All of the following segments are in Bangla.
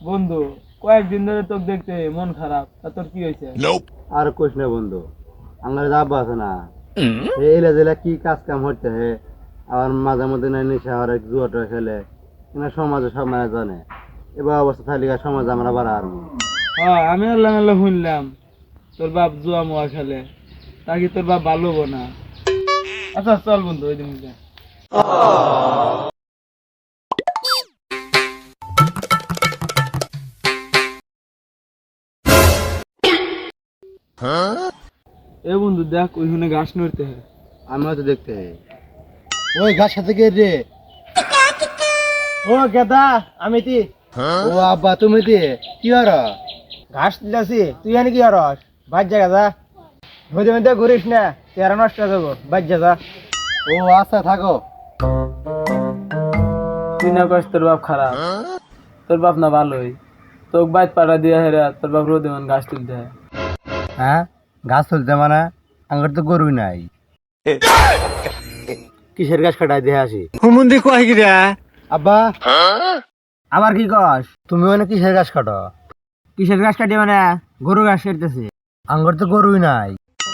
বন্ধু, কয়েকদিন ধরে তোকে দেখতে মন খারাপ, তা তোর কি হয়েছে? আর কোশ না বন্ধু, আমার আব্বা আছে না, এলা জেলা কি কাজ কাম হচ্ছে হে, আবার মাঝে মধ্যে নাই নেশা আর জুয়াটা খেলে, এনা সমাজে সব মানে জানে, এবার অবস্থা তালিকা সমাজ আমরা বাড়া আর হ্যাঁ, আমি আল্লাহ আল্লাহ শুনলাম তোর বাপ জুয়া মুয়া খেলে, তা কি তোর বাপ ভালো হবো না? আচ্ছা চল বন্ধু, ওই দিন এ বন্ধু দেখ ওইখানে ঘাস নড়তে হয়। আমরা তো দেখতে ওই গাছ সাথে কে রে? ও গেদা, আমি তি। ও আব্বা তুমি তি কি হর? ঘাস দিলাছি, তুই এনে কি হরস? বাজ জায়গা যা, মধ্যে মধ্যে ঘুরিস না, চেহারা নষ্ট হয়ে যাবো, বাজ যা। ও আচ্ছা থাকো। তুই না কস তোর বাপ খারাপ, তোর বাপ না ভালোই, তোকে বাইত পাড়া দিয়ে হেরা তোর বাপ রোদে মান ঘাস তুলতে হয়। হ্যাঁ, গাছ তুলতে মানে আঙ্গার তো গরুই নাই। কিসের গাছ কাটাই দিয়ে আসি? হুমুন্দি কয় কি রে আব্বা? আবার কি কস? তুমি মানে কিসের গাছ কাটো? কিসের গাছ কাটি মানে গরু গাছ কাটতেছি। আঙ্গার তো গরুই নাই।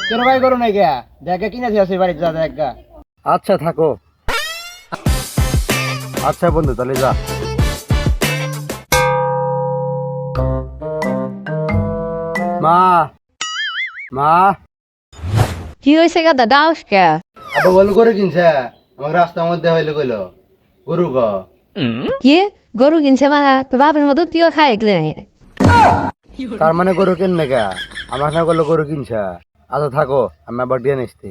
তোর ভাই গরু নাই গা? দেখা কিনেছি আছে বাড়িতে, যা দেখ গা। আচ্ছা থাকো। আচ্ছা বন্ধু তাহলে যা। মা, মা, কি হয়েছে গাদা ডাউস কে? আব্বা বল গরু কিনছে, আমার রাস্তার মধ্যে হইলে কইলো গরু গ। কি গরু কিনছে মানে তোর বাপের মতো তুইও খাই এগুলো নাই? তার মানে গরু কেন না, আমার না করলো গরু কিনছে। আচ্ছা থাকো, আমি আবার দিয়ে নিচ্ছি।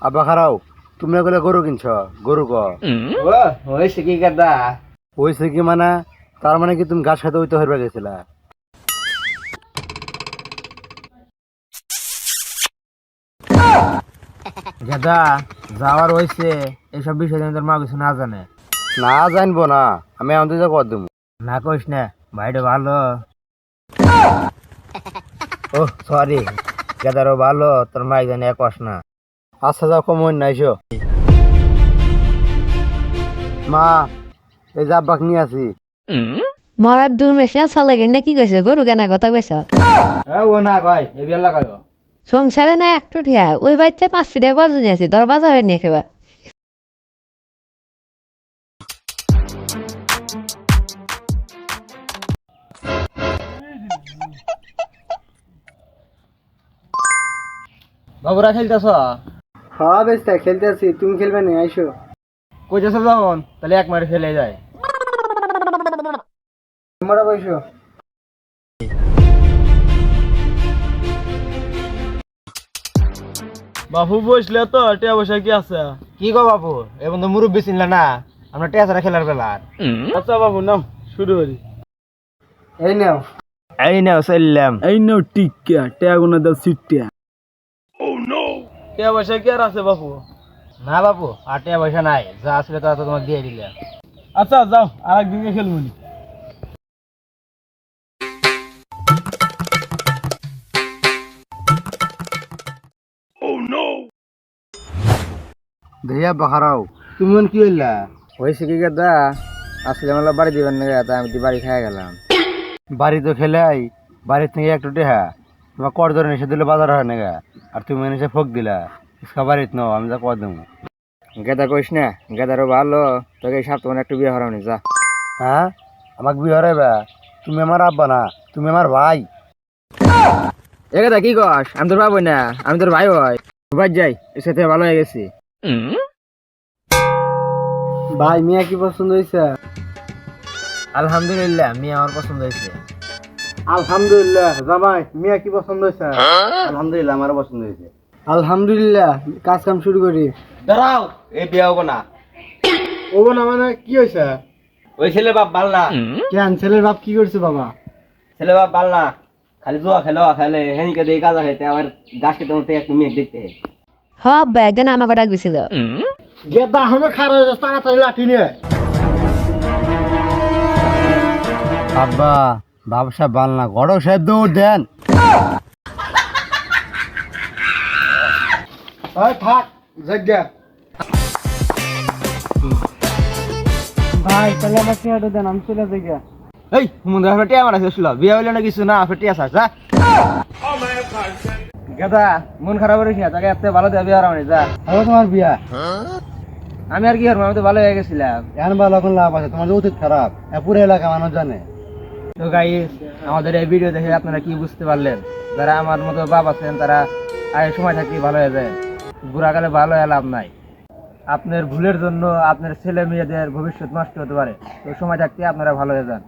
আব্বা খারাও, তুমি না করলে গরু কিনছ, গরু গ। হয়েছে কি গাদা? হয়েছে কি মানে, তার মানে কি তুমি গাছ খাতে হইতে হইবা গেছিলা? গাদা যাওয়ার হয়েছে, এইসব বিষয় তোর মা কিছু না জানে। না জানবো না, আমি আমাদের যা কর দেবো। না কইস না, ভাইটা ভালো। ও সরি, গাদারও ভালো, তোর মা জানে কস না। আচ্ছা যাও, কমন নাইছো। মা, এই যে আব্বাক নিয়ে আসি। মরার দূর মেশিন চলে গেলে না কি কইছে গরু কেনা কথা কইছ? ও না কয় এই বিয়ার লাগায়। সংসারে না একটু ঠিয়া ওই বাচ্চা 5 ফিটে বাজু নিয়েছি তোর বাজার হয়ে নিয়ে খেবা। বাবুরা খেলতেছ? হ্যাঁ বেস্তা খেলতেছি, তুমি খেলবে না? আইসো। কইতেছ যখন, তাহলে এক মারে ফেলে যায়। তোমরা বসো। বাপু বসলে তো টিয়া বসে কি আছে? কি গো বাবু, এখন তো মুরব্বী চিনলে না, আমরা টেসারা খেলার বেলার। আচ্ছা বাবু নাও, শুরু করি। এই নাও, এই নাও চললাম। এই নাও টিকা, টিয়া গুনা দাও সিটিয়া। টিয়া বসে কি আর আছে বাপু? না বাবু, আর টিয়া পয়সা নাই, যা আসলে তা তো তোমাকে দিয়ে দিলে। আচ্ছা যাও, আর একদিনকে খেলবো নি। দেয়া বাহারাও, তুমি কি হইলা? হয়েছে কি গাদা, আসলে আমার বাড়ি দিবেন না, তাই আমি বাড়ি খাই গেলাম। বাড়ি তো খেলাই, বাড়ির থেকে একটু টেহা তোমার কর ধরে এসে দিলে বাজার হয় না, আর তুমি এসে ফোক দিলা বাড়িতে নাও, আমি যা কর দেবো। গেদা কইস না, গেদারও ভালো, তোকে এই সপ্তাহ একটু বিয়ে হারানি যা। হ্যাঁ, আমাকে বিয়ে হারাইবা? তুমি আমার আব্বা না, তুমি আমার ভাই। এ গেদা কি কস? আমি তোর বাবু না, আমি তোর ভাই ভাই। বাদ যাই, এর সাথে ভালো হয়ে গেছি। ভাই মিয়া কি পছন্দ হয়েছে? আলহামদুলিল্লাহ, মিয়া আমার পছন্দ হয়েছে। আলহামদুলিল্লাহ জামাই, মিয়া কি পছন্দ হয়েছে? আলহামদুলিল্লাহ আমার পছন্দ হয়েছে। আলহামদুলিল্লাহ, কাজ কাম শুরু করি। দাঁড়াও, এই বিয়ে হবো না। হবো না মানে কি হয়েছে? ওই ছেলে বাপ ভাল না। কেন, ছেলের বাপ কি করছে বাবা? ছেলে বাপ ভাল না, খালি জুয়া খেলে হেনিকে দিয়ে কাজ খেতে, আবার গাছ খেতে মধ্যে একটু মেয়ে দেখতে। হ আব্বা একদিন আমাকে ডাক দিছিল। গেদা হবে খারাপ, তাড়াতাড়ি লাঠি নিয়ে। আব্বা, ব্যবসা ভাল না, গড় সাহেব দৌড় দেন। থাক জায়গা। ভাই তাহলে আমার টিয়াটা দেন, আমি চলে যাই গা। এই মুন্ডা ফেটে আমার আছে শুলো বিয়া হইলো না কিছু না ফেটে আসাস যা গাদা মন খারাপ করিস না তাকে এত ভালো দেবে আর আমি যা হবে তোমার বিয়া? আমি আর কি করবো আমি তো ভালো হয়ে গেছিলাম এখন ভালো এখন লাভ আছে, তোমার যে উচিত খারাপ পুরো এলাকা মানুষ জানে। তো গাইস আমাদের এই ভিডিও দেখে আপনারা কি বুঝতে পারলেন? যারা আমার মতো বাপ আছেন তারা আগে সময় থাকতে ভালো হয়ে যায়, বুড়াকালে ভালো হয়ে লাভ নাই। আপনার ভুলের জন্য আপনার ছেলে মেয়েদের ভবিষ্যৎ নষ্ট হতে পারে, তো সময় থাকতে আপনারা ভালো হয়ে যান।